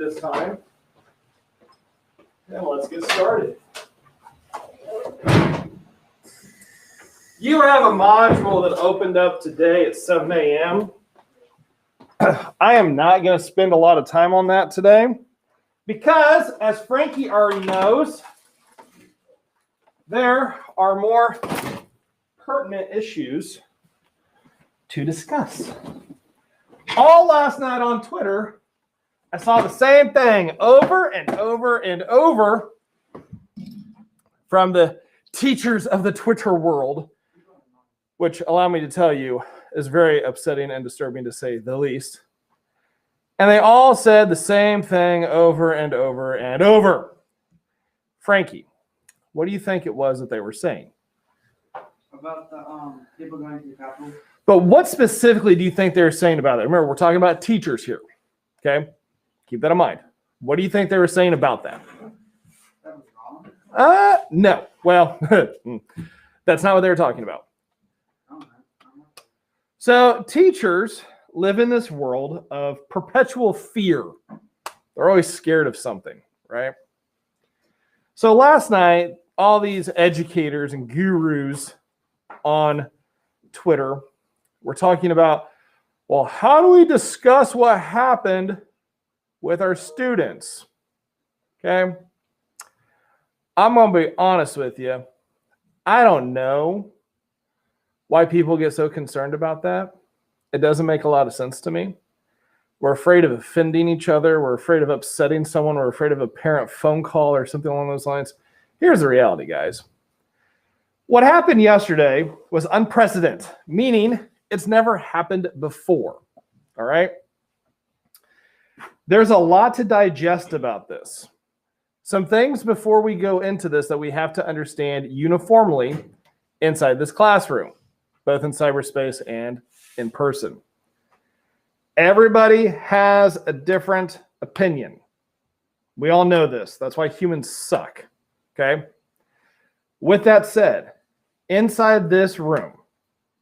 this time. And let's get started. You have a module that opened up today at 7 a.m. I am not going to spend a lot of time on that today because, as Frankie already knows, there are more pertinent issues to discuss. All last night on Twitter, I saw the same thing over and over and over from the teachers of the Twitter world, which, allow me to tell you, is very upsetting and disturbing to say the least. And they all said the same thing over and over and over. Frankie, what do you think it was that they were saying? About the people going to the Capitol. But what specifically do you think they were saying about it? Remember, we're talking about teachers here, okay? Keep that in mind. What do you think they were saying about that? That was wrong. No. Well, that's not what they were talking about. So teachers live in this world of perpetual fear. They're always scared of something, right? So last night, all these educators and gurus on Twitter were talking about, well, how do we discuss what happened with our students? Okay. I'm going to be honest with you. I don't know why people get so concerned about that. It doesn't make a lot of sense to me. We're afraid of offending each other. We're afraid of upsetting someone. We're afraid of a parent phone call or something along those lines. Here's the reality, guys. What happened yesterday was unprecedented, meaning it's never happened before. All right? There's a lot to digest about this. Some things before we go into this that we have to understand uniformly inside this classroom, both in cyberspace and in person. Everybody has a different opinion. We all know this. That's why humans suck. Okay? With that said, inside this room,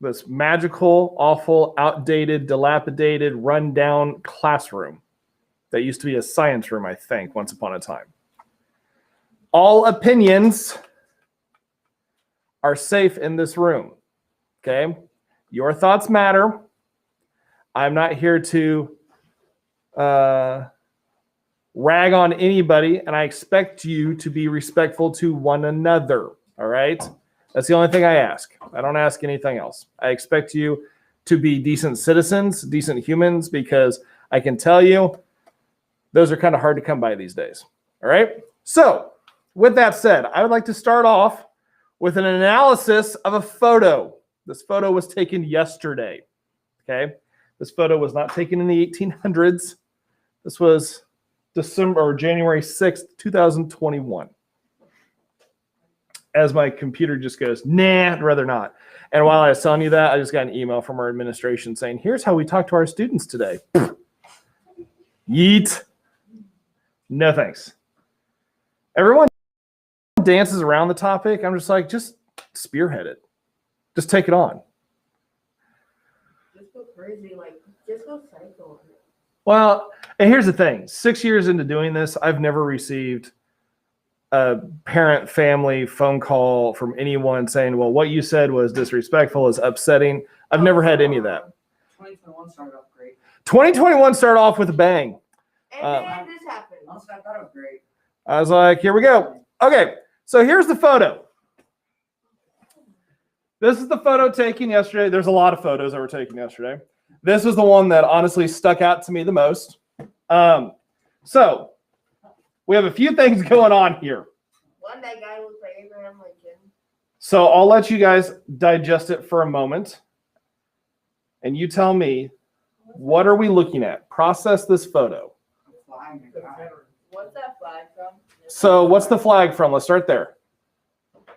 this magical, awful, outdated, dilapidated, rundown classroom that used to be a science room, I think, once upon a time, all opinions are safe in this room. Okay? Your thoughts matter. I'm not here to rag on anybody, and I expect you to be respectful to one another. All right? That's the only thing I ask. I don't ask anything else. I expect you to be decent citizens, decent humans, because I can tell you those are kind of hard to come by these days. All right? So, with that said, I would like to start off with an analysis of a photo. This photo was taken yesterday. Okay? This photo was not taken in the 1800s. This was January 6th, 2021. As my computer just goes, nah, I'd rather not. And while I was telling you that, I just got an email from our administration saying, here's how we talk to our students today. Yeet. No thanks. Everyone dances around the topic. I'm just like, just spearhead it. Just take it on. Just go crazy, like, just go psycho. Well, and here's the thing. 6 years into doing this, I've never received a parent family phone call from anyone saying, well, what you said was disrespectful, is upsetting. I've never had any of that. 2021 started off great. 2021 started off with a bang. And then this happened. Honestly, I thought it was great. I was like, here we go. Okay, so here's the photo. This is the photo taken yesterday. There's a lot of photos that were taken yesterday. This was the one that honestly stuck out to me the most. So we have a few things going on here. One, that guy looks like Abraham Lincoln. So I'll let you guys digest it for a moment. And you tell me, what are we looking at? Process this photo. What's that flag from? So what's the flag from? Let's start there.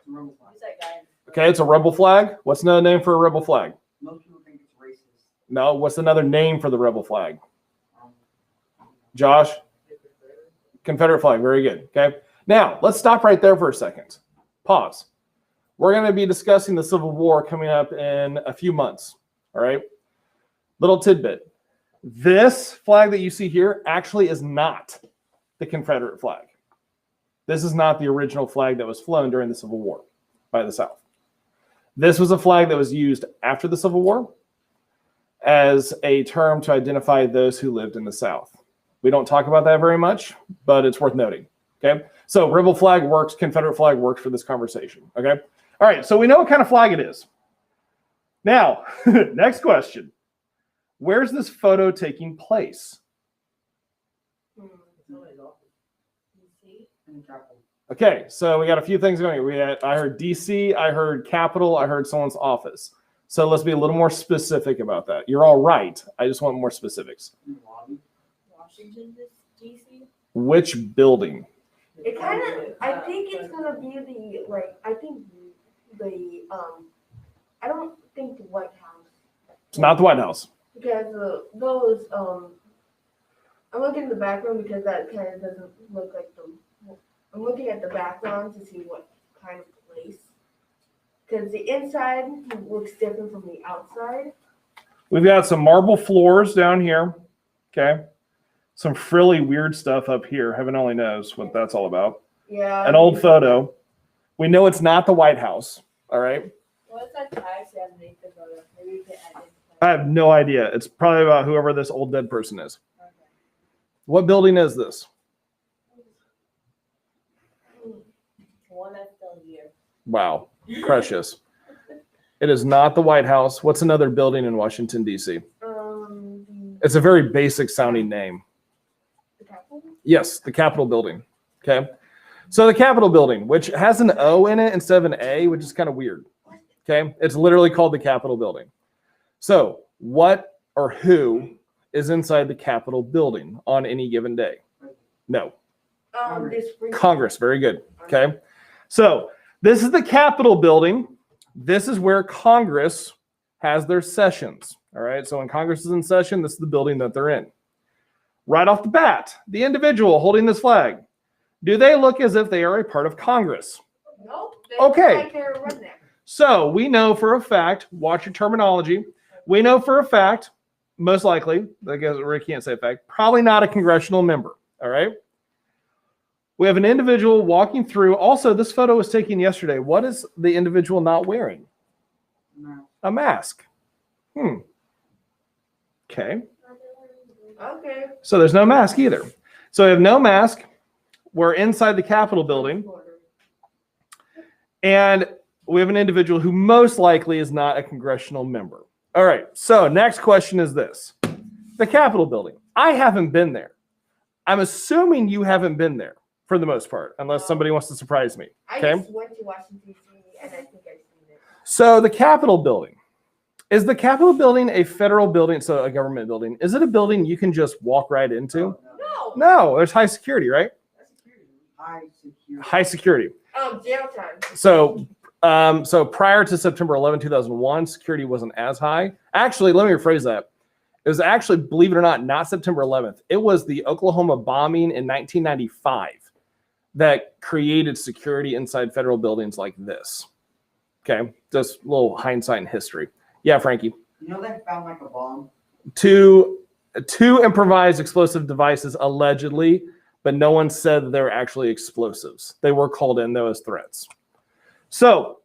Who's that guy? Okay, it's a rebel flag. What's another name for a rebel flag? Most people think it's racist. No, what's another name for the rebel flag? Josh? Confederate flag. Very good. Okay. Now, let's stop right there for a second. Pause. We're going to be discussing the Civil War coming up in a few months. All right. Little tidbit. This flag that you see here actually is not the Confederate flag. This is not the original flag that was flown during the Civil War by the South. This was a flag that was used after the Civil War as a term to identify those who lived in the South. We don't talk about that very much, but it's worth noting. Okay, so rebel flag works, Confederate flag works for this conversation. Okay, all right, so we know what kind of flag it is. Now, next question. Where's this photo taking place? Okay, so we got a few things going here. I heard DC, I heard Capitol, I heard someone's office. So let's be a little more specific about that. You're all right. I just want more specifics. Washington, D.C. Which building? It kind of, I think it's gonna be I don't think the White House. It's not the White House. Because I'm looking at the background because that kind of doesn't look like I'm looking at the background to see what kind of place. Because the inside looks different from the outside. We've got some marble floors down here. Okay. Some frilly weird stuff up here. Heaven only knows what that's all about. Yeah. An old photo. We know it's not the White House. All right. What's that tag underneath the photo? Maybe you can add it. I have no idea. It's probably about whoever this old dead person is. Okay. What building is this? One that's still here. Wow. Precious. It is not the White House. What's another building in Washington, D.C.? It's a very basic sounding name. The Capitol? Yes, the Capitol building. Okay. So the Capitol building, which has an O in it instead of an A, which is kind of weird. Okay. It's literally called the Capitol building. So what or who is inside the Capitol building on any given day? No. Congress. Very good. Okay. So this is the Capitol building. This is where Congress has their sessions. All right. So when Congress is in session, this is the building that they're in. Right off the bat, the individual holding this flag, do they look as if they are a part of Congress? Nope. Okay. Look like they're a redneck. So we know for a fact, watch your terminology. We know for a fact, most likely, I guess Rick can't say a fact, probably not a congressional member. All right. We have an individual walking through. Also, this photo was taken yesterday. What is the individual not wearing? No. A mask. Okay. Okay. So there's no mask either. So we have no mask. We're inside the Capitol building. And we have an individual who most likely is not a congressional member. All right. So next question is this. The Capitol building. I haven't been there. I'm assuming you haven't been there for the most part, unless somebody wants to surprise me. Okay. I just went to Washington, D.C. and I think I've seen it. So the Capitol building. Is the Capitol building a federal building, so a government building? Is it a building you can just walk right into? No. No, there's high security, right? High security. High security. Jail time. So prior to September 11, 2001, security wasn't as high. Actually, let me rephrase that. It was actually, believe it or not September 11th. It was the Oklahoma bombing in 1995 that created security inside federal buildings like this. Okay, just a little hindsight in history. Yeah, Frankie. You know they found like a bomb? Two improvised explosive devices allegedly, but no one said that they were actually explosives. They were called in though as threats. So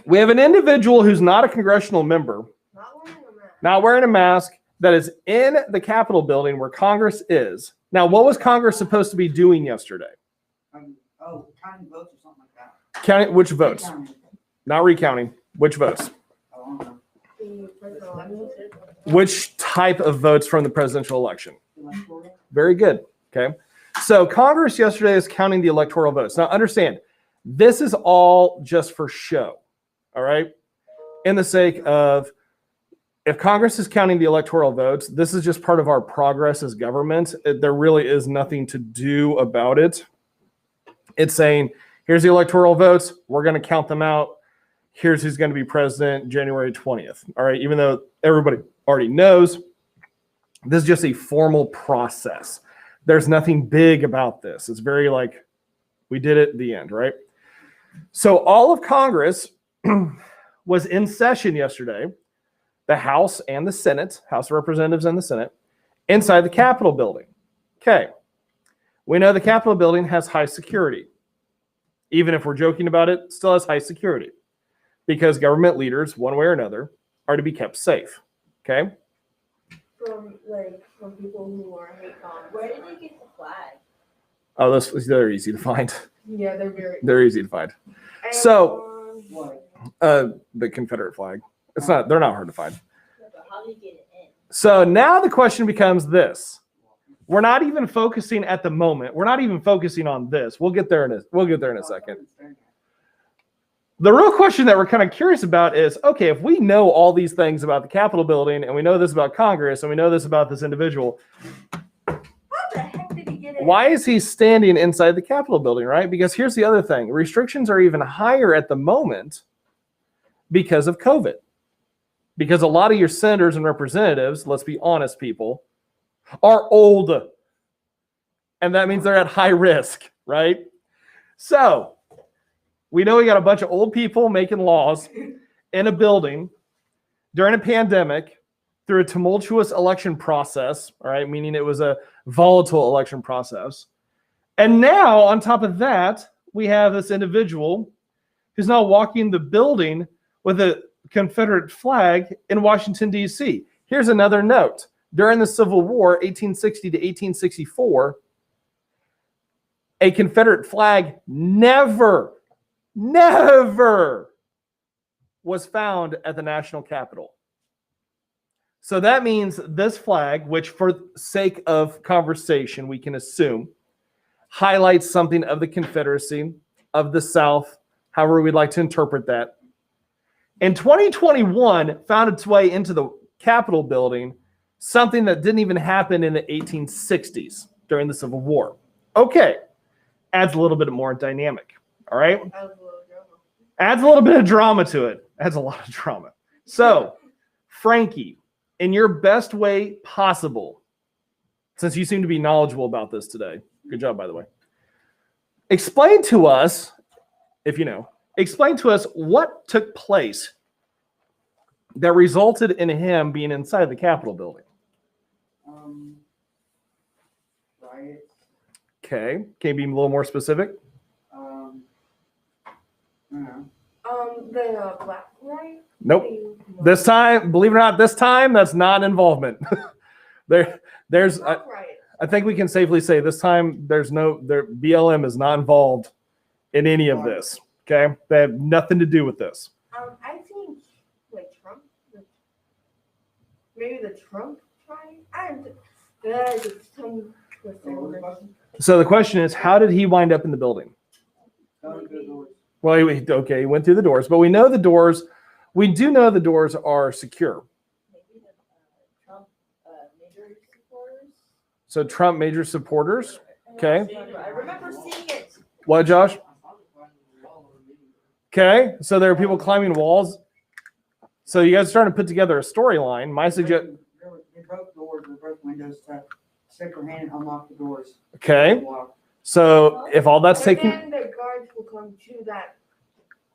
we have an individual who's not a congressional member, not wearing a mask, that is in the Capitol building where Congress is. Now, what was Congress supposed to be doing yesterday? Counting votes or something like that. Counting which votes? Recounting. Not recounting. Which votes? I don't know. Which type of votes from the presidential election? Electoral. Very good. Okay. So Congress yesterday is counting the electoral votes. Now, understand, this is all just for show. All right. In the sake of, if Congress is counting the electoral votes, this is just part of our progress as government. There really is nothing to do about it. It's saying, here's the electoral votes. We're going to count them out. Here's who's going to be president January 20th. All right. Even though everybody already knows, this is just a formal process. There's nothing big about this. It's very like, we did it at the end, right? So all of Congress was in session yesterday. The House and the Senate, House of Representatives and the Senate, inside the Capitol building. Okay. We know the Capitol building has high security. Even if we're joking about it, it still has high security because government leaders, one way or another, are to be kept safe. Okay. From people who are hate bombs. Where did they get the flag? Oh, they're easy to find. Yeah, They're easy to find. And So, What? the Confederate flag. They're not hard to find. Yeah, but how did they get it in? So now the question becomes this. We're not even focusing at the moment. We're not even focusing on this. We'll get there in a second. The real question that we're kind of curious about is, okay, if we know all these things about the Capitol building and we know this about Congress and we know this about this individual, how the heck did he get in? why is he standing inside the Capitol building, right? Because here's the other thing. Restrictions are even higher at the moment because of COVID. Because a lot of your senators and representatives, let's be honest, people, are old. And that means they're at high risk, right? So we know we got a bunch of old people making laws in a building during a pandemic through a tumultuous election process, all right, meaning it was a volatile election process. And now, on top of that, we have this individual who's now walking the building with a Confederate flag in Washington, D.C. Here's another note. During the Civil War, 1860 to 1864, a Confederate flag never was found at the national Capitol. So that means this flag, which for sake of conversation, we can assume, highlights something of the Confederacy, of the South, however we'd like to interpret that. In 2021, found its way into the Capitol building, something that didn't even happen in the 1860s during the Civil War. Okay, adds a little bit more dynamic, all right? Adds a little bit of drama to it. Adds a lot of drama. So, Frankie, in your best way possible, since you seem to be knowledgeable about this today, good job, by the way, explain to us, if you know, explain to us what took place that resulted in him being inside the Capitol building. Riots. Okay. Can you be a little more specific? I don't know. The black right? Nope. This time, believe it or not, this time that's not involvement. There's Black riot. I think we can safely say this time BLM is not involved in any of this. Okay? They have nothing to do with this. I think Trump. Maybe the Trump riot. So the question is, how did he wind up in the building? Well, he went through the doors, but we know the doors. We do know the doors are secure. Maybe the Trump major supporters. So Trump major supporters. Okay. I remember seeing it. What, Josh? Okay. So there are people climbing walls. So you guys are starting to put together a storyline. My suggestion. They broke doors and broke windows to stick their hand and unlock the doors. Okay. So if all that's taking. Then the guards will come to that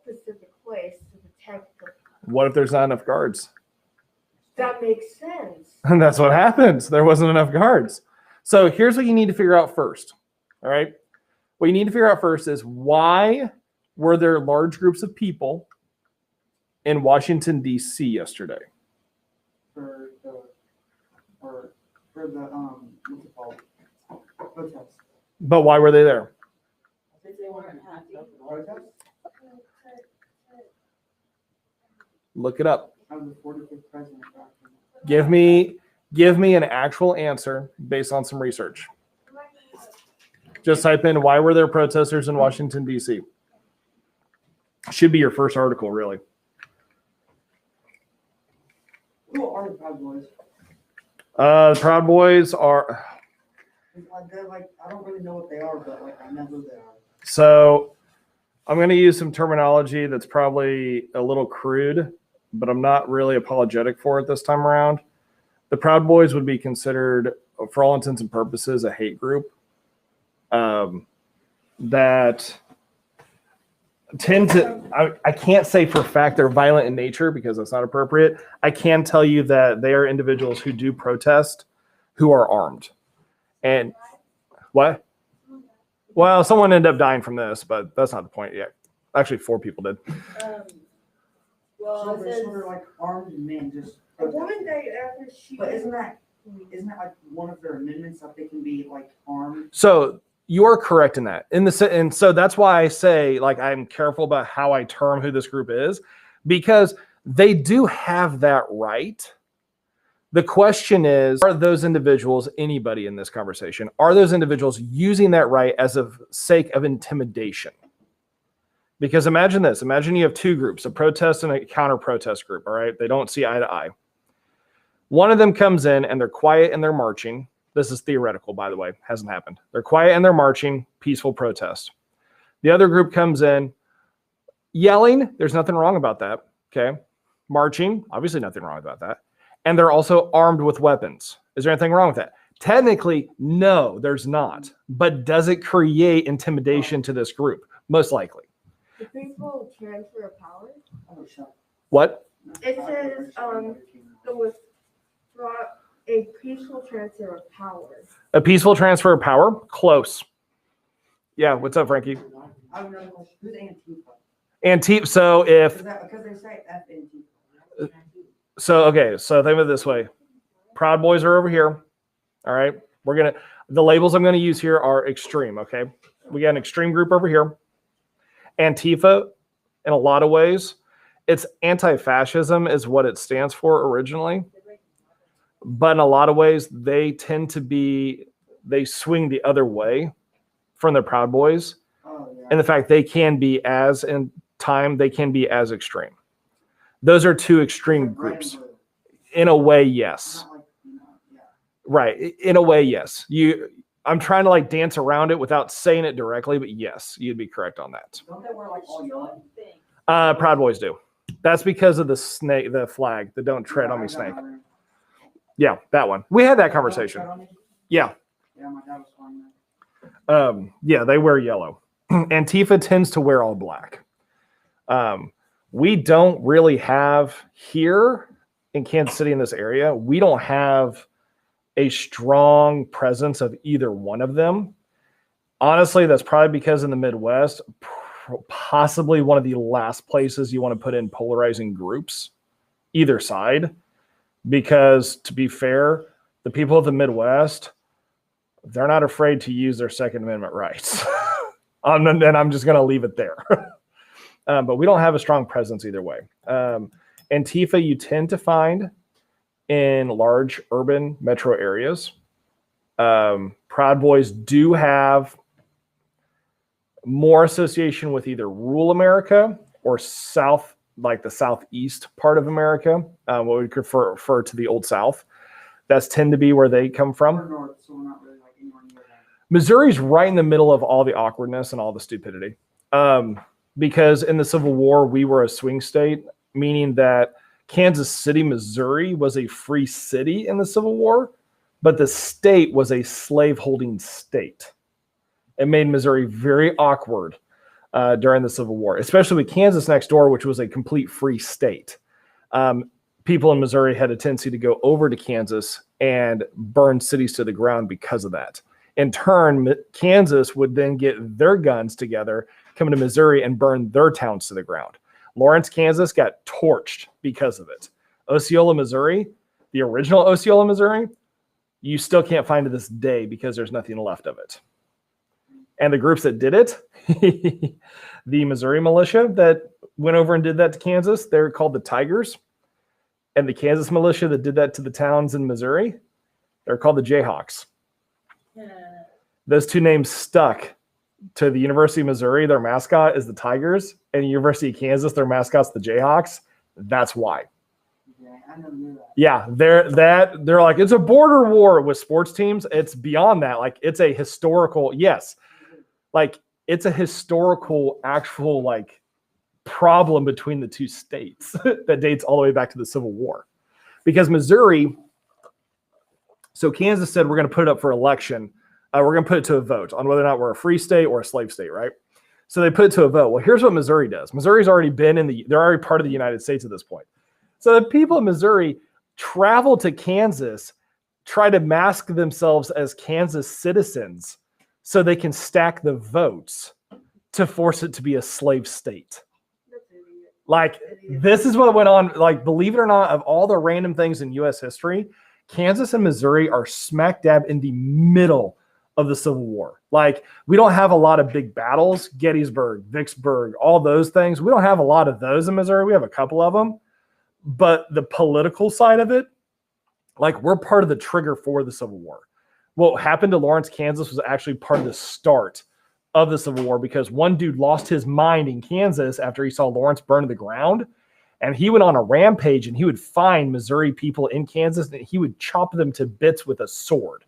specific place to protect them. What if there's not enough guards? That makes sense. And that's what happens. There wasn't enough guards. So here's what you need to figure out first. All right. What you need to figure out first is, why were there large groups of people in Washington, D.C. yesterday? For the what's it called? Protest. But why were they there? They weren't happy. Protest? Look it up. Of the 45th president. Give me an actual answer based on some research. Just type in, why were there protesters in Washington, D.C.? Should be your first article, really. Who are the Proud Boys? The Proud Boys are. I don't really know what they are, but I know who they are. So I'm going to use some terminology that's probably a little crude, but I'm not really apologetic for it this time around. The Proud Boys would be considered, for all intents and purposes, a hate group that tend to, I can't say for a fact they're violent in nature because that's not appropriate. I can tell you that they are individuals who do protest who are armed. And what? Well, someone ended up dying from this, but that's not the point yet. Actually, 4 people did. Well, So it they're says, sort of like armed men, just. A woman died after she. But isn't that like one of their amendments that they can be like armed? So you are correct in that. And so that's why I say, like, I'm careful about how I term who this group is, because they do have that right. The question is, are those individuals, anybody in this conversation, are those individuals using that right as a sake of intimidation? Because imagine this. Imagine you have 2 groups, a protest and a counter-protest group, all right? They don't see eye to eye. One of them comes in and they're quiet and they're marching. This is theoretical, by the way. Hasn't happened. They're quiet and they're marching, peaceful protest. The other group comes in yelling. There's nothing wrong about that, okay? Marching, obviously nothing wrong about that. And they're also armed with weapons. Is there anything wrong with that? Technically, no, there's not. But does it create intimidation to this group? Most likely. The peaceful transfer of power. Oh, shut up. What? It says the withdraw a peaceful transfer of power. A peaceful transfer of power? Close. Yeah, what's up, Frankie? I have another question. Who's Antifa? Antifa. So if Because they say F Antifa. so, okay. So think of it this way: Proud Boys are over here. All right, the labels I'm gonna use here are extreme. Okay, we got an extreme group over here. Antifa, in a lot of ways, it's anti-fascism is what it stands for originally. But in a lot of ways, they swing the other way from the Proud Boys. Oh, yeah. And the fact they can be as extreme. Those are 2 extreme groups. In a way, yes. Not like, yeah. Right. In a way, yes. I'm trying to like dance around it without saying it directly, but yes, you'd be correct on that. Don't they wear like all yellow? Proud Boys do. That's because of the snake, the flag, the "Don't tread on me" snake. Yeah, that one. We had that conversation. Yeah. Yeah, my dad was flying that. Yeah, they wear yellow. Antifa tends to wear all black. We don't really have here in Kansas City, in this area, we don't have a strong presence of either one of them. Honestly, that's probably because in the Midwest, possibly one of the last places you want to put in polarizing groups, either side. Because to be fair, the people of the Midwest, they're not afraid to use their Second Amendment rights. And I'm just going to leave it there. But we don't have a strong presence either way. Antifa, you tend to find in large urban metro areas. Proud Boys do have more association with either rural America or South, like the Southeast part of America, what we refer to the Old South. That's tend to be where they come from. We're north, so we're not really like anywhere near that. Missouri's right in the middle of all the awkwardness and all the stupidity. Because in the Civil War, we were a swing state, meaning that Kansas City, Missouri was a free city in the Civil War, but the state was a slave-holding state. It made Missouri very awkward during the Civil War, especially with Kansas next door, which was a complete free state. People in Missouri had a tendency to go over to Kansas and burn cities to the ground because of that. In turn, Kansas would then get their guns together, come to Missouri and burn their towns to the ground. Lawrence, Kansas got torched because of it. Osceola, Missouri, the original Osceola, Missouri, you still can't find to this day because there's nothing left of it. And the groups that did it, the Missouri militia that went over and did that to Kansas, they're called the Tigers. And the Kansas militia that did that to the towns in Missouri, they're called the Jayhawks. Those 2 names stuck to the University of Missouri. Their mascot is the Tigers, and the University of Kansas, their mascot's the Jayhawks. That's why. Yeah, I never knew that. Yeah, they're like, it's a border war with sports teams. It's beyond that. Like, it's a historical, yes. Like, it's a historical, actual, like, problem between the 2 states that dates all the way back to the Civil War. Because Missouri, so Kansas said, we're going to put it up for election. We're going to put it to a vote on whether or not we're a free state or a slave state, right? So they put it to a vote. Well, here's what Missouri does. Missouri's already been they're already part of the United States at this point. So the people of Missouri travel to Kansas try to mask themselves as Kansas citizens so they can stack the votes to force it to be a slave state. That's an idiot. Like, this is what went on. Like, believe it or not, of all the random things in U.S. history, Kansas and Missouri are smack dab in the middle of the Civil War. Like, we don't have a lot of big battles, Gettysburg, Vicksburg, all those things. We don't have a lot of those in Missouri. We have a couple of them. But the political side of it, like, we're part of the trigger for the Civil War. What happened to Lawrence, Kansas was actually part of the start of the Civil War, because one dude lost his mind in Kansas after he saw Lawrence burn to the ground. And he went on a rampage, and he would find Missouri people in Kansas and he would chop them to bits with a sword.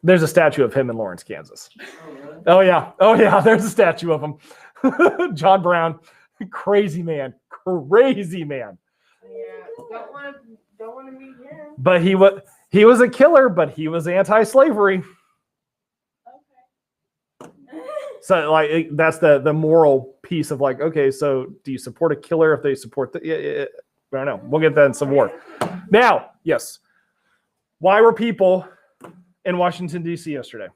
There's a statue of him in Lawrence, Kansas. Oh, really? Oh yeah. There's a statue of him. John Brown, crazy man. Yeah, don't want to meet him. But he was a killer, but he was anti-slavery. Okay. So like that's the moral piece of like, okay, so do you support a killer if they support I don't know. We'll get that in some more. Now, yes. Why were people in Washington, D.C. yesterday?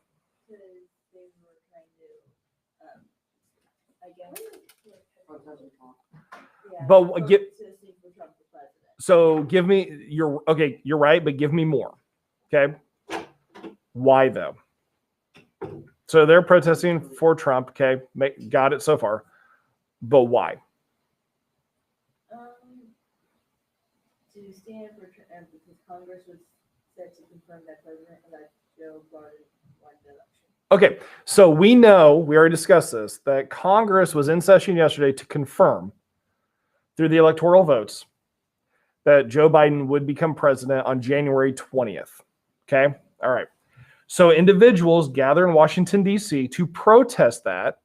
Because they were trying to, again, yeah, But vote get- to see for Trump for president. So give me you're right, but give me more. Okay. Why though? So they're protesting for Trump. Okay. Got it so far. But why? To stand for because Congress was set to confirm that Joe Biden won the election. Okay. So we already discussed this, that Congress was in session yesterday to confirm through the electoral votes that Joe Biden would become president on January 20th. Okay. All right. So individuals gather in Washington, D.C. to protest that,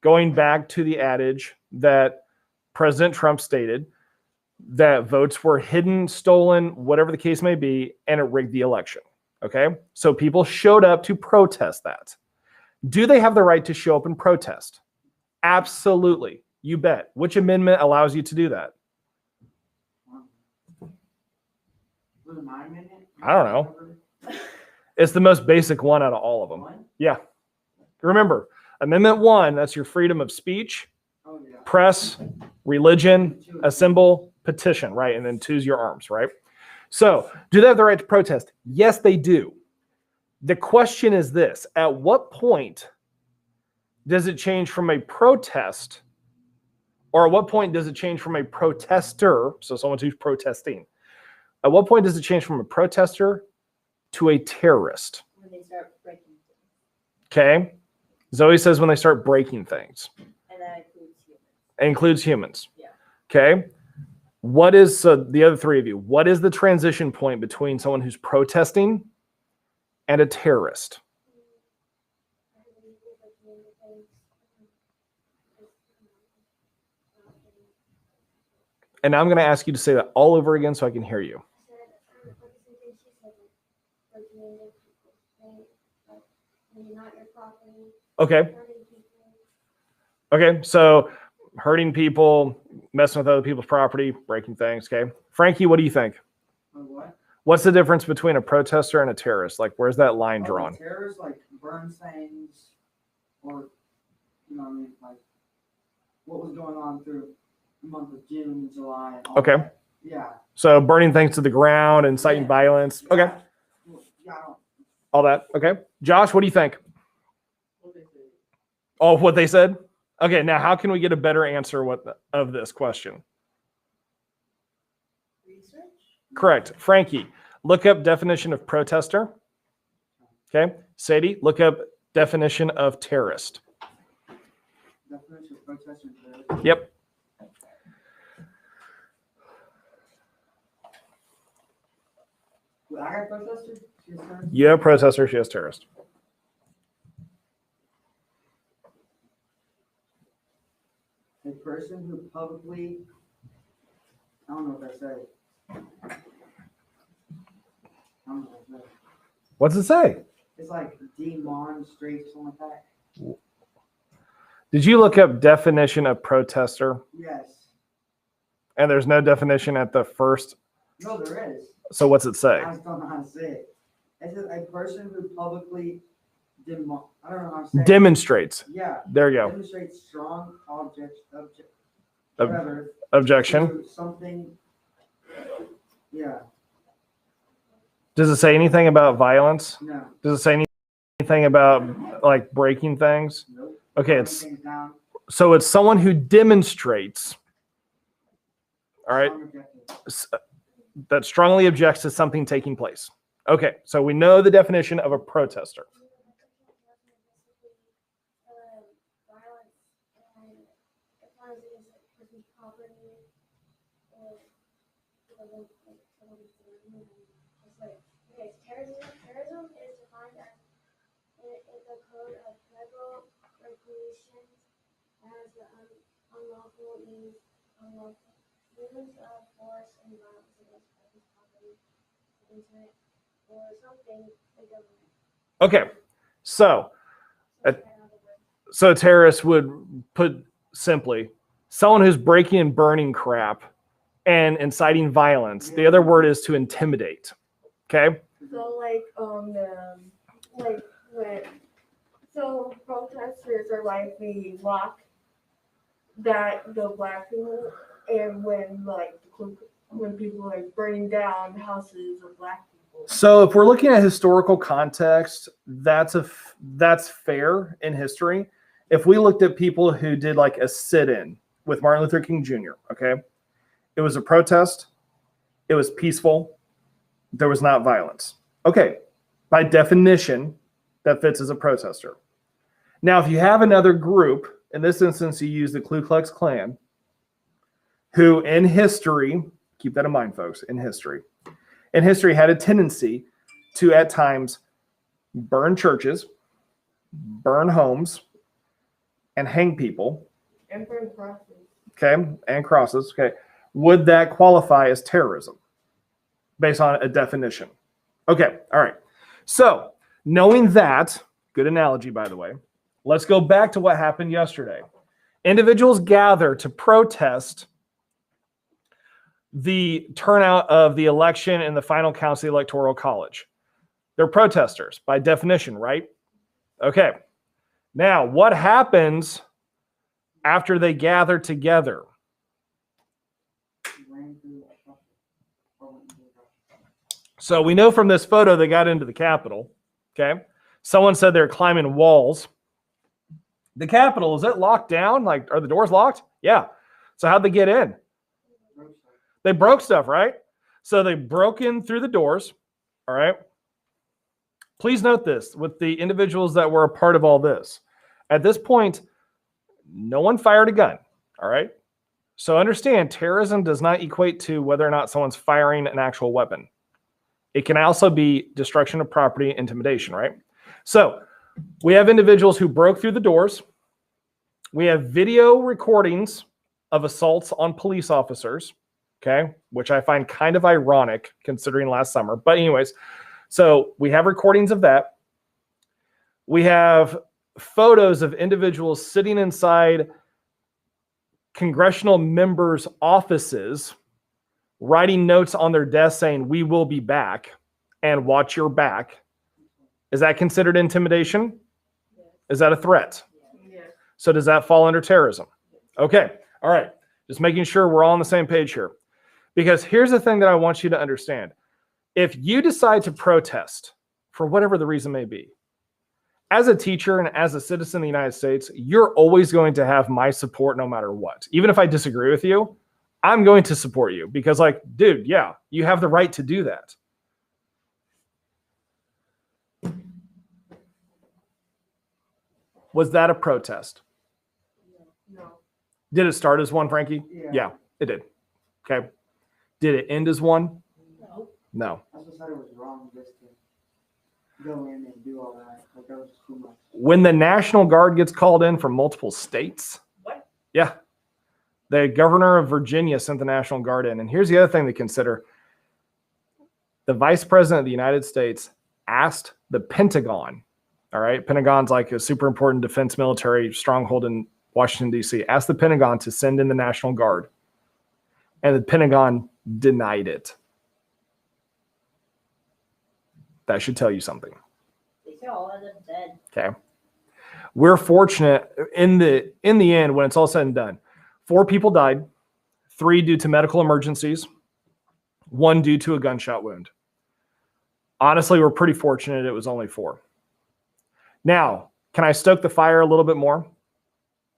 going back to the adage that President Trump stated that votes were hidden, stolen, whatever the case may be, and it rigged the election. Okay. So people showed up to protest that. Do they have the right to show up and protest? Absolutely. You bet. Which amendment allows you to do that? Was it my minute? I don't know. It's the most basic one out of all of them. One? Yeah. Remember, Amendment 1, that's your freedom of speech, Oh, yeah. press, religion, assemble, petition, right? And then 2's your arms, right? So, do they have the right to protest? Yes, they do. The question is this: at what point does it change from a protest, or at what point does it change from a protester, so someone who's protesting? At what point does it change from a protester to a terrorist? When they start breaking things. Okay. Zoe says when they start breaking things. And that includes humans. It includes humans. Yeah. Okay. What is, the other three of you, what is the transition point between someone who's protesting and a terrorist? And now I'm going to ask you to say that all over again so I can hear you. Okay. Okay. So hurting people, messing with other people's property, breaking things. Okay. Frankie, what do you think? What? What's the difference between a protester and a terrorist? Like, where's that line drawn? Terrorists like burn things, or what I mean, like what was going on through the month of June and July. And all Okay. that. Yeah. So burning things to the ground, inciting violence. Okay. Yeah. Yeah, I don't- All that. Okay. Josh, what do you think? Oh, what they said? Okay. Now, how can we get a better answer of this question? Research? Correct. Frankie, look up definition of protester. Okay. Sadie, look up definition of terrorist. Definition of protester and terrorist. Yep. Well, I got protester. She has terrorist? You have protester, she has terrorist. A person who publicly, I don't know what that says. I don't know what that says. What's it say? It's like demonstrate, something like that. Did you look up definition of protester? Yes. And there's no definition at the first. No, there is. So what's it say? I just don't know how to say it. It says a person who publicly I don't know how to say it. Demonstrates. Yeah. There you go. Demonstrates strong Ob- whatever. Objection. To something. Yeah. Does it say anything about violence? No. Does it say anything about like breaking things? Nope. Okay, Writing it's things down. so it's someone who demonstrates, all right, Strong objective. that strongly objects to something taking place. Okay, so we know the definition of a protester. Violence and as long as it is like person's property or it's like okay, terrorism is defined as in the code of federal regulations as the unlawful use of force and violence against person's property, internet, or something the government. Okay, so a terrorist would put simply someone who's breaking and burning crap and inciting violence. The other word is to intimidate. Okay. So like like when so protesters are like the rock that the black people, and when like when people like burning down houses of black people. So if we're looking at historical context, that's fair in history. If we looked at people who did like a sit-in with Martin Luther King Jr., okay, it was a protest, it was peaceful, there was not violence. Okay, by definition, that fits as a protester. Now, if you have another group, in this instance, you use the Ku Klux Klan, who in history, keep that in mind, folks, in history had a tendency to at times burn churches, burn homes, and hang people. And burn crosses. Okay, and crosses. Okay, would that qualify as terrorism based on a definition? Okay, all right. So knowing that, good analogy, by the way, let's go back to what happened yesterday. Individuals gather to protest the turnout of the election and the final counts of the Electoral College. They're protesters by definition, right? Okay. Now, what happens after they gather together? So we know from this photo they got into the Capitol. Okay. Someone said they're climbing walls. The Capitol, is it locked down? Like, are the doors locked? Yeah. So how'd they get in? They broke stuff, right? So they broke in through the doors. All right. Please note this with the individuals that were a part of all this. At this point, no one fired a gun. All right. So understand, terrorism does not equate to whether or not someone's firing an actual weapon. It can also be destruction of property, intimidation, right? So we have individuals who broke through the doors. We have video recordings of assaults on police officers, okay, which I find kind of ironic considering last summer. But anyways, so we have recordings of that. We have photos of individuals sitting inside congressional members' offices, writing notes on their desk saying, "We will be back," and "watch your back." Is that considered intimidation? Yes. Is that a threat? Yeah. So does that fall under terrorism? Okay. All right. Just making sure we're all on the same page here. Because here's the thing that I want you to understand. If you decide to protest for whatever the reason may be, as a teacher and as a citizen of the United States, you're always going to have my support no matter what. Even if I disagree with you, I'm going to support you because, like, dude, yeah, you have the right to do that. Was that a protest? No. Did it start as one, Frankie? Yeah. Yeah, it did. Okay. Did it end as one? No. No. I just thought it was wrong just to go in and do all that. Like, that was too much. When the National Guard gets called in from multiple states. What? Yeah. The governor of Virginia sent the National Guard in. And here's the other thing to consider. The vice president of the United States asked the Pentagon, all right, Pentagon's like a super important defense military stronghold in Washington, D.C., asked the Pentagon to send in the National Guard. And the Pentagon denied it. That should tell you something. They say all of them dead. Okay. We're fortunate in the end, when it's all said and done, 4 people died, 3 due to medical emergencies, 1 due to a gunshot wound. Honestly, we're pretty fortunate it was only 4. Now, can I stoke the fire a little bit more?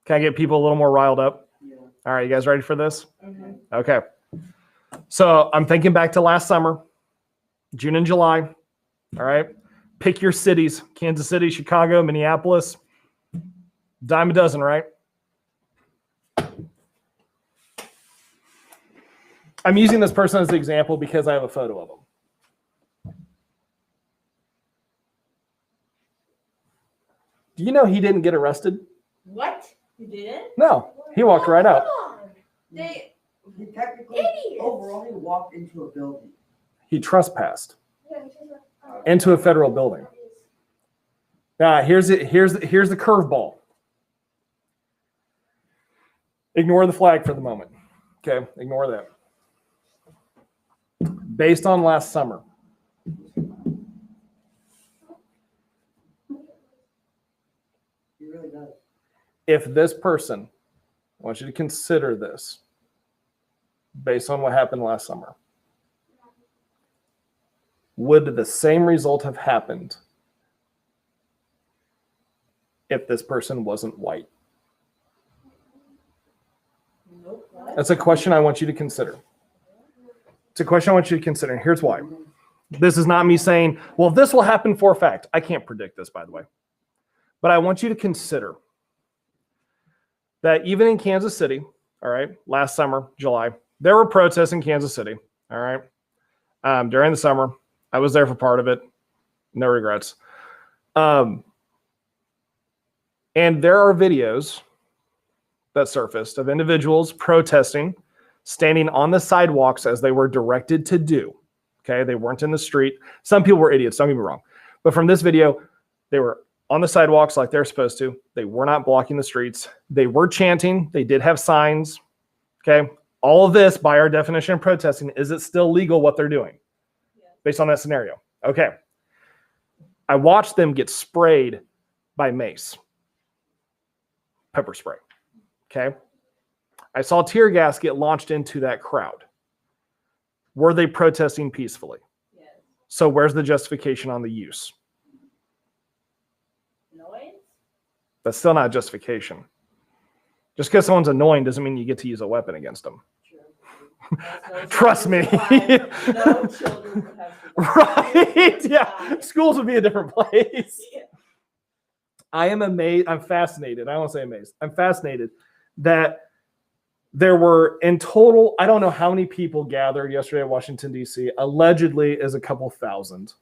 Can I get people a little more riled up? Yeah. All right, you guys ready for this? Mm-hmm. Okay. So I'm thinking back to last summer, June and July. All right. Pick your cities: Kansas City, Chicago, Minneapolis. Dime a dozen, right? I'm using this person as an example because I have a photo of him. Do you know he didn't get arrested? What? You didn't? No, he walked right out. Come on. They He technically, Idiots. overall, he walked into a building. He trespassed Yeah, because of- into a federal building. Now, here's the curveball. Ignore the flag for the moment. Okay, ignore that. Based on last summer, He really does. if this person, I want you to consider this, based on what happened last summer, would the same result have happened if this person wasn't white? Nope. What? That's a question I want you to consider. It's a question I want you to consider. And here's why. This is not me saying, well, this will happen for a fact. I can't predict this, by the way. But I want you to consider that even in Kansas City, all right, last summer, July, there were protests in Kansas City, all right, during the summer. I was there for part of it. No regrets. And there are videos that surfaced of individuals protesting, standing on the sidewalks as they were directed to do. Okay, they weren't in the street. Some people were idiots, don't get me wrong. But from this video, they were on the sidewalks like they're supposed to. They were not blocking the streets. They were chanting. They did have signs. Okay, all of this, by our definition of protesting, is it still legal what they're doing? Yeah. Based on that scenario. Okay. I watched them get sprayed by mace. Pepper spray. Okay. I saw tear gas get launched into that crowd. Were they protesting peacefully? Yes. So where's the justification on the use? Noise? That's still not justification. Just because someone's annoying doesn't mean you get to use a weapon against them. True. No Trust me. children survive. No children would have survived. Right? Yeah. Schools would be a different place. Yeah. I am amazed. I'm fascinated. I won't say amazed. I'm fascinated that there were in total, I don't know how many people gathered yesterday at Washington, D.C. Allegedly is a couple thousand.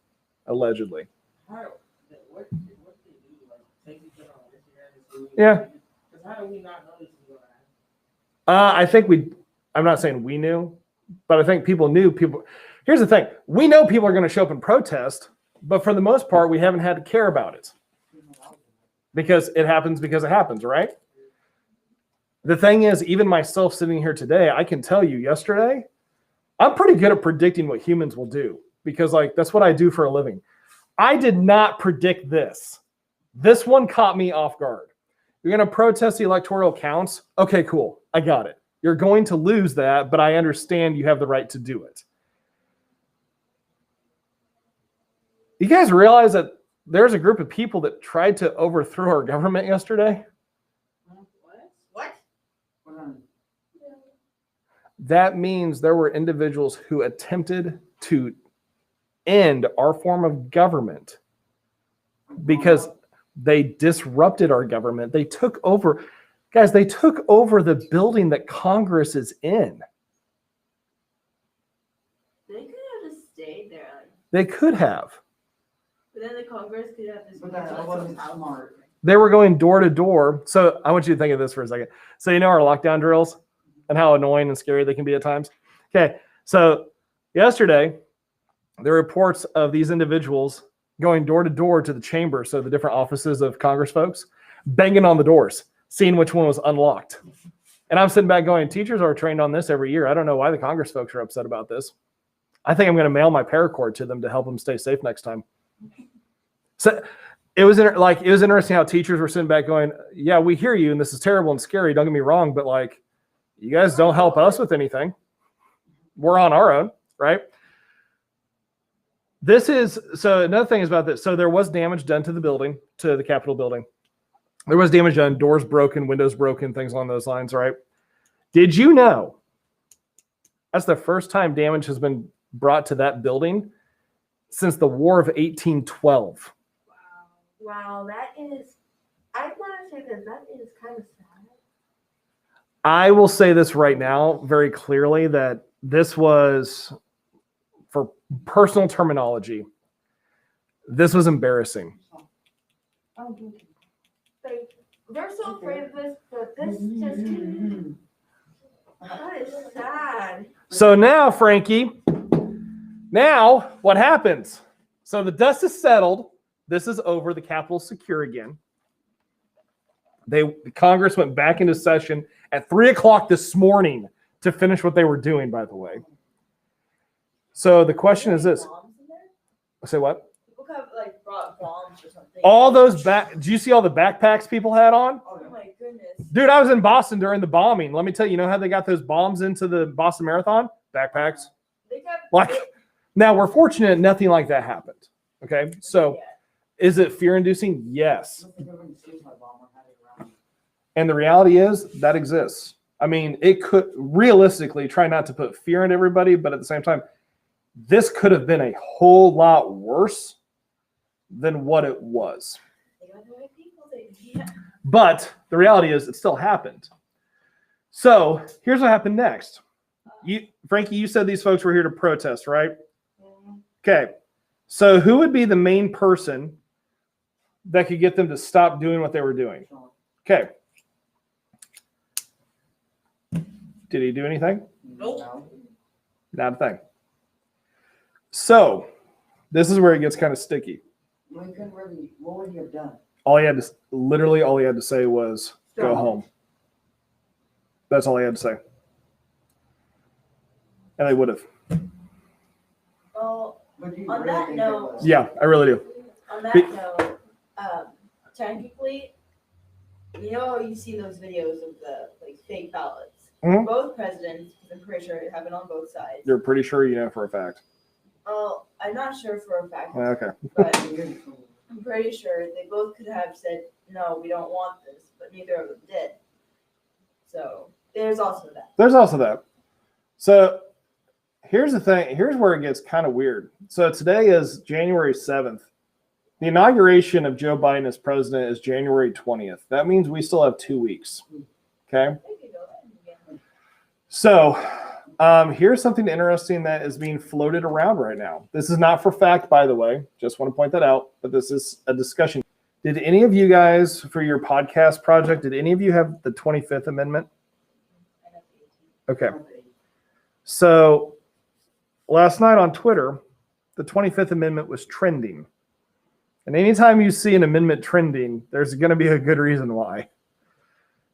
Allegedly. What do they do? Like, take each other on Instagram and see what Yeah. Because how do we not know this is going to happen? I think I'm not saying we knew, but I think people knew. Here's the thing. We know people are going to show up and protest, but for the most part, we haven't had to care about it. Because it happens, right? The thing is, even myself sitting here today, I can tell you yesterday, I'm pretty good at predicting what humans will do because that's what I do for a living. I did not predict this. This one caught me off guard. You're going to protest the electoral counts? Okay, cool. I got it. You're going to lose that, but I understand you have the right to do it. You guys realize that there's a group of people that tried to overthrow our government yesterday? What? What? That means there were individuals who attempted to end our form of government because they disrupted our government. They took over, guys, they took over the building that Congress is in. They could have just stayed there. They could have. But then the Congress could have just But that wasn't smart. They were going door to door. So I want you to think of this for a second. So you know our lockdown drills and how annoying and scary they can be at times? Okay, so yesterday, there were reports of these individuals going door to door to the chamber, so the different offices of Congress folks, banging on the doors, seeing which one was unlocked. And I'm sitting back going, teachers are trained on this every year. I don't know why the Congress folks are upset about this. I think I'm going to mail my paracord to them to help them stay safe next time. So it was interesting how teachers were sitting back going, yeah, we hear you and this is terrible and scary. Don't get me wrong, but like, you guys don't help us with anything. We're on our own, right? So another thing is about this. So there was damage done to the building, to the Capitol building. There was damage done, doors broken, windows broken, things along those lines, right? Did you know that's the first time damage has been brought to that building since the War of 1812? Wow, that is. I want to say that is kind of sad. I will say this right now very clearly that this was, for personal terminology, this was embarrassing. Like, they're so afraid of this, but this just. That is sad. So now, Frankie, now what happens? So the dust is settled. This is over. The Capitol's secure again. Congress went back into session at 3:00 this morning to finish what they were doing, by the way. So the question is this. Bombs in there? Say what? People have like brought bombs or something. All those did you see all the backpacks people had on? Oh my goodness. Dude, I was in Boston during the bombing. Let me tell you, you know how they got those bombs into the Boston Marathon? Backpacks. They kept Like, now we're fortunate nothing like that happened. Okay, so yeah. is it fear-inducing? Yes. I don't think everyone sees my bomb or had it around. And the reality is that exists. I mean, it could realistically try not to put fear in everybody, but at the same time, this could have been a whole lot worse than what it was. They got the right people. Yeah. But the reality is it still happened. So here's what happened next. Frankie, you said these folks were here to protest, right? Okay. So who would be the main person that could get them to stop doing what they were doing? Okay. Did he do anything? Nope. Not a thing. So this is where it gets kind of sticky. Well, he couldn't really, what would he have done? All he had to say was go home. That's all he had to say. And they would have. Well, But do you On really that think note- it was? Yeah, I really do. on that Be- note, technically, you know, you see those videos of the like fake ballots. Mhm. Both presidents, 'cause I'm pretty sure it happened on both sides. You're pretty sure you know for a fact. Oh, I'm not sure for a fact, Okay. but I'm pretty sure they both could have said, no, we don't want this, but neither of them did. So there's also that. There's also that. So here's the thing. Here's where it gets kind of weird. So today is January 7th. The inauguration of Joe Biden as president is January 20th. That means we still have 2 weeks. Okay. They could go ahead and get- So here's something interesting that is being floated around right now. This is not for fact, by the way. Just want to point that out, but this is a discussion. Did any of you guys, for your podcast project, did any of you have the 25th Amendment? I know the 18. Okay. So last night on Twitter, the 25th Amendment was trending. And anytime you see an amendment trending, there's going to be a good reason why.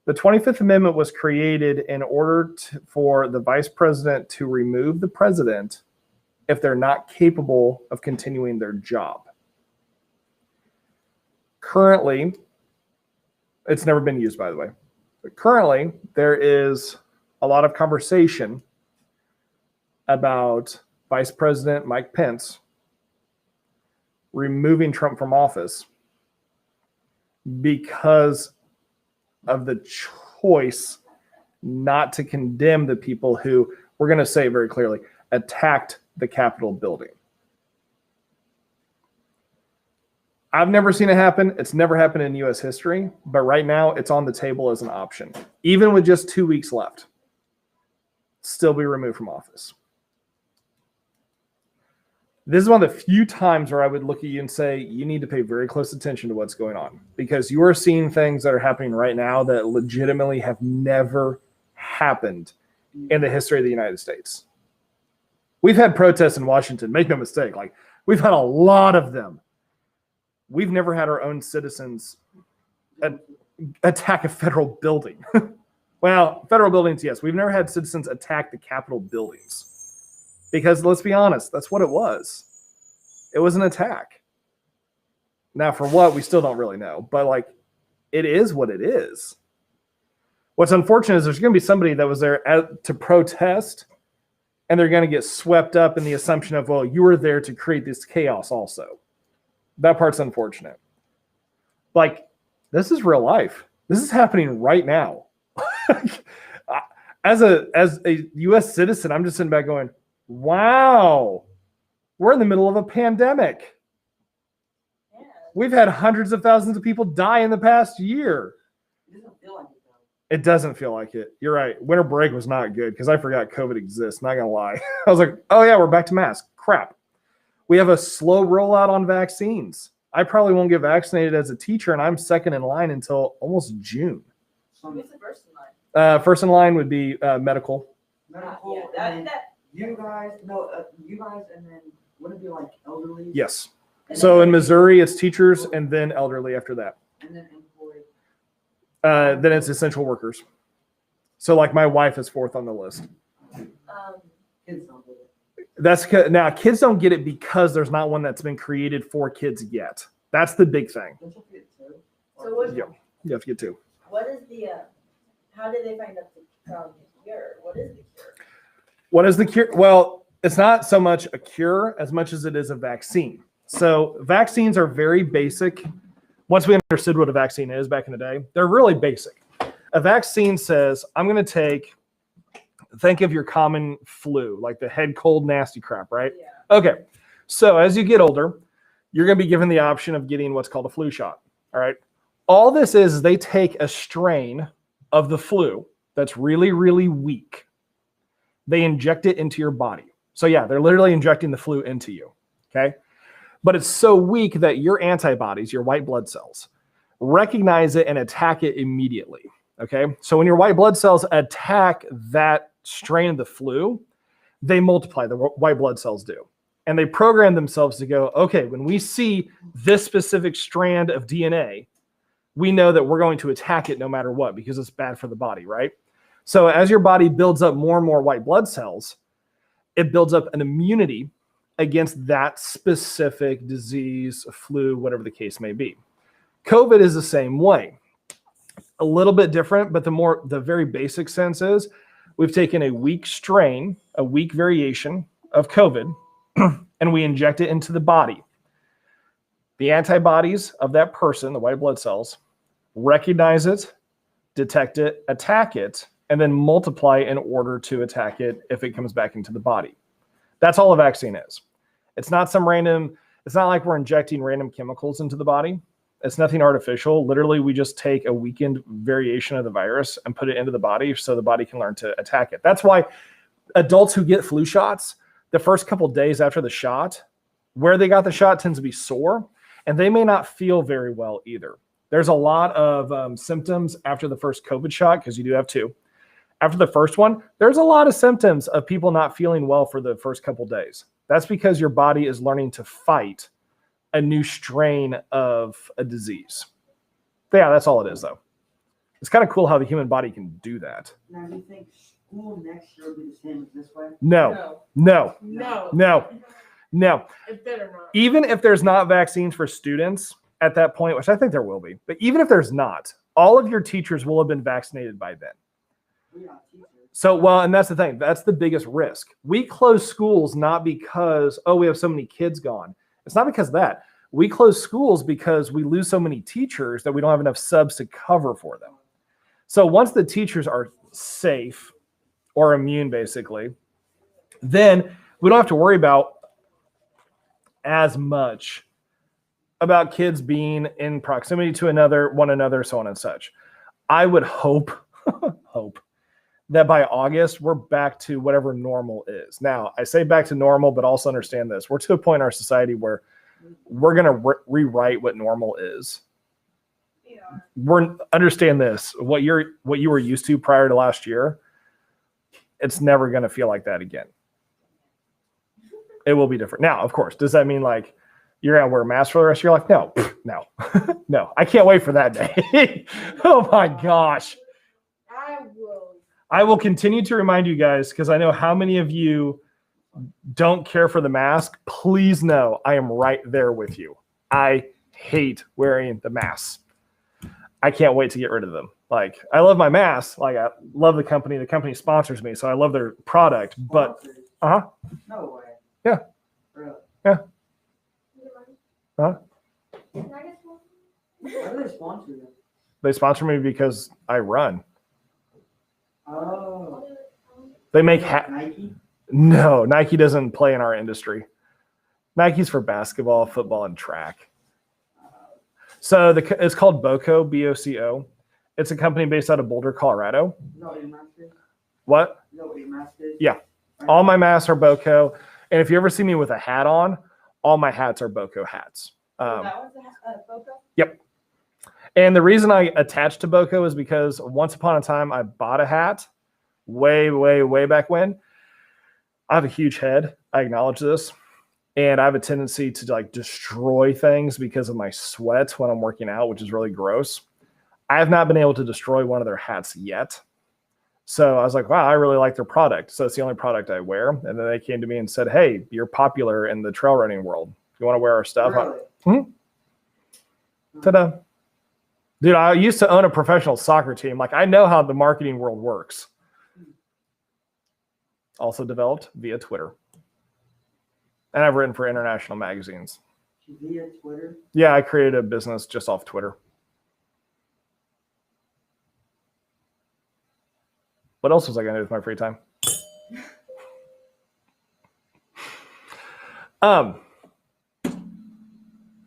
The 25th Amendment was created in order for the vice president to remove the president if they're not capable of continuing their job. Currently, it's never been used, by the way. But currently, there is a lot of conversation about Vice President Mike Pence removing Trump from office because of the choice not to condemn the people who, we're going to say very clearly, attacked the Capitol building. I've never seen it happen. It's never happened in U.S. history, but right now it's on the table as an option. Even with just 2 weeks left, still be removed from office. This is one of the few times where I would look at you and say, you need to pay very close attention to what's going on, because you are seeing things that are happening right now that legitimately have never happened in the history of the United States. We've had protests in Washington, make no mistake. Like, we've had a lot of them. We've never had our own citizens attack a federal building. Well, federal buildings, yes. We've never had citizens attack the Capitol buildings. Because let's be honest, that's what it was. It was an attack. Now, for what, we still don't really know. But like, it is what it is. What's unfortunate is there's going to be somebody that was there to protest, and they're going to get swept up in the assumption of, well, you were there to create this chaos also. That part's unfortunate. Like, this is real life. This is happening right now. As a U.S. citizen, I'm just sitting back going, wow, we're in the middle of a pandemic. Yeah. We've had hundreds of thousands of people die in the past year. It doesn't feel like it though. It doesn't feel like it. You're right. Winter break was not good because I forgot COVID exists. Not going to lie. I was like, oh, yeah, we're back to masks. Crap. We have a slow rollout on vaccines. I probably won't get vaccinated as a teacher, and I'm second in line until almost June. Who's the first in line? First in line would be medical. Medical, Yeah, and then that, you guys, and then would it be like elderly? Yes. And So then- in Missouri, it's teachers and then elderly after that. And then employee. Then it's essential workers. So like my wife is fourth on the list. Kids don't get it. That's now kids don't get it because there's not one that's been created for kids yet. That's the big thing. Don't you get two? so what, Yeah. You have to get two. what is the, how did they find out the cure? What is the cure? What is the cure? Well, it's not so much a cure as much as it is a vaccine. So vaccines are very basic. Once we understood what a vaccine is back in the day, they're really basic. A vaccine says, I'm going to think of your common flu, like the head cold, nasty crap, right? Yeah. Okay. So as you get older, you're going to be given the option of getting what's called a flu shot. All right. All this is they take a strain of the flu that's really, really weak. They inject it into your body. So yeah, they're literally injecting the flu into you. Okay. But it's so weak that your antibodies, your white blood cells, recognize it and attack it immediately. Okay. So when your white blood cells attack that strain of the flu, they multiply, the white blood cells do. And they program themselves to go, okay, when we see this specific strand of DNA, we know that we're going to attack it no matter what because it's bad for the body, right? So as your body builds up more and more white blood cells, it builds up an immunity against that specific disease, flu, whatever the case may be. COVID is the same way. A little bit different, but the very basic sense is we've taken a weak strain, a weak variation of COVID, and we inject it into the body. The antibodies of that person, the white blood cells, recognize it, detect it, attack it, and then multiply in order to attack it if it comes back into the body. That's all a vaccine is. It's not it's not like we're injecting random chemicals into the body. It's nothing artificial. Literally, we just take a weakened variation of the virus and put it into the body so the body can learn to attack it. That's why adults who get flu shots, the first couple of days after the shot, where they got the shot tends to be sore, and they may not feel very well either. There's a lot of symptoms after the first COVID shot, because you do have two. After the first one, there's a lot of symptoms of people not feeling well for the first couple days. That's because your body is learning to fight a new strain of a disease. But yeah, that's all it is, though. It's kind of cool how the human body can do that. Now, do you think school next year will be the same as this way? No. It better not. Even if there's not vaccines for students at that point, which I think there will be, but even if there's not, all of your teachers will have been vaccinated by then. We are teachers. So, well, and that's the thing. That's the biggest risk. We close schools not because, oh, we have so many kids gone. It's not because of that. We close schools because we lose so many teachers that we don't have enough subs to cover for them. So once the teachers are safe or immune, basically, then we don't have to worry about as much about kids being in proximity to one another, so on and such. I would hope that by August, we're back to whatever normal is. Now, I say back to normal, but also understand this. We're to a point in our society where we're going to rewrite what normal is. Understand this. What you were used to prior to last year, it's never going to feel like that again. It will be different. Now, of course, does that mean like you're going to wear a mask for the rest of your life? No, no. I can't wait for that day. Oh my gosh. I will continue to remind you guys, because I know how many of you don't care for the mask. Please know I am right there with you. I hate wearing the masks. I can't wait to get rid of them. Like, I love my masks. Like, I love the company. The company sponsors me, so I love their product. But, Sponsors? uh-huh. No way. Yeah. Really? Huh? Can I get one? Why do they sponsor you? They sponsor me because I run. Oh. They make Nike? No, Nike doesn't play in our industry. Nike's for basketball, football, and track. So it's called BOCO, B-O-C-O. It's a company based out of Boulder, Colorado. Is that what your mask is? What? Is that what your mask is? Yeah. All my masks are BOCO. And if you ever see me with a hat on, all my hats are BOCO hats. That one's a photo? Yep. And the reason I attached to BOCO is because once upon a time I bought a hat way, way, way back when. I have a huge head. I acknowledge this. And I have a tendency to like destroy things because of my sweat when I'm working out, which is really gross. I have not been able to destroy one of their hats yet. So I was like, wow, I really like their product. So it's the only product I wear. And then they came to me and said, hey, you're popular in the trail running world. You want to wear our stuff? Really? Ta-da. Dude, I used to own a professional soccer team. Like, I know how the marketing world works. Also developed via Twitter. And I've written for international magazines. Via Twitter? Yeah, I created a business just off Twitter. What else was I going to do with my free time?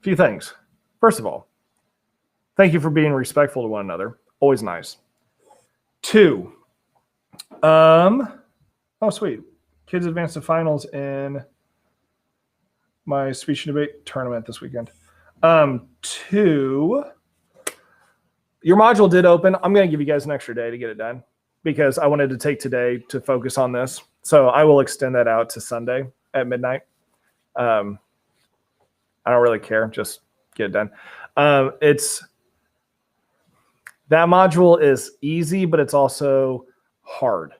Few things. First of all, thank you for being respectful to one another. Always nice. 2, oh, sweet. Kids advanced to finals in my speech and debate tournament this weekend. 2, your module did open. I'm going to give you guys an extra day to get it done because I wanted to take today to focus on this. So I will extend that out to Sunday at midnight. I don't really care. Just get it done. That module is easy, but it's also hard.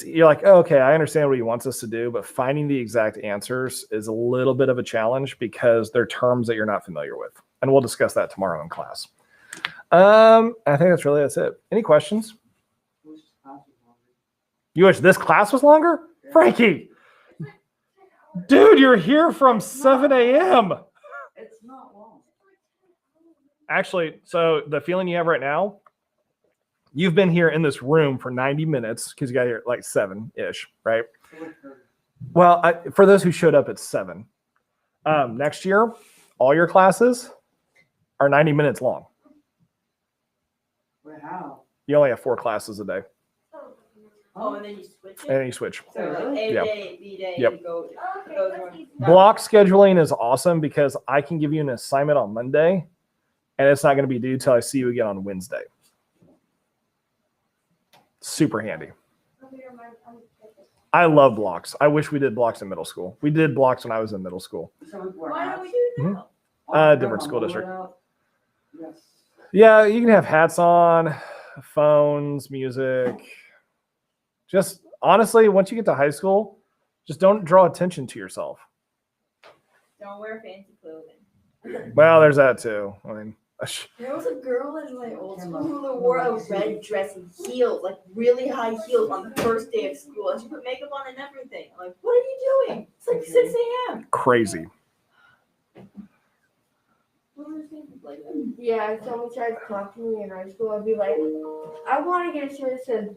You're like, oh, okay, I understand what he wants us to do, but finding the exact answers is a little bit of a challenge because they're terms that you're not familiar with. And we'll discuss that tomorrow in class. I think that's it. Any questions? You wish this class was longer? Yeah. Frankie, dude, you're here from 7 a.m. It's not long. Actually, so the feeling you have right now, you've been here in this room for 90 minutes because you got here at like 7-ish, right? Well, for those who showed up at 7, next year, all your classes are 90 minutes long. Wait, how? You only have 4 classes a day. Oh, and then you switch it? And then you switch. So like A Yep. day, B day, Yep. you go. Okay, Those that's ones. easy. Block scheduling is awesome because I can give you an assignment on Monday and it's not going to be due till I see you again on Wednesday. Super handy. I love blocks. I wish we did blocks in middle school. We did blocks when I was in middle school. Why don't we do it now? Different school district. Yes. Yeah, you can have hats on, phones, music. Just honestly, once you get to high school, just don't draw attention to yourself. Don't wear fancy clothing. Well, there's that too. I mean, There was a girl in my old school who wore a red dress and heels, like really high heels on the first day of school. And she put makeup on and everything. I'm like, what are you doing? It's like 6 a.m. crazy. Yeah, if someone tries to talk to me in high school, I'd be like, I want to get a shirt that says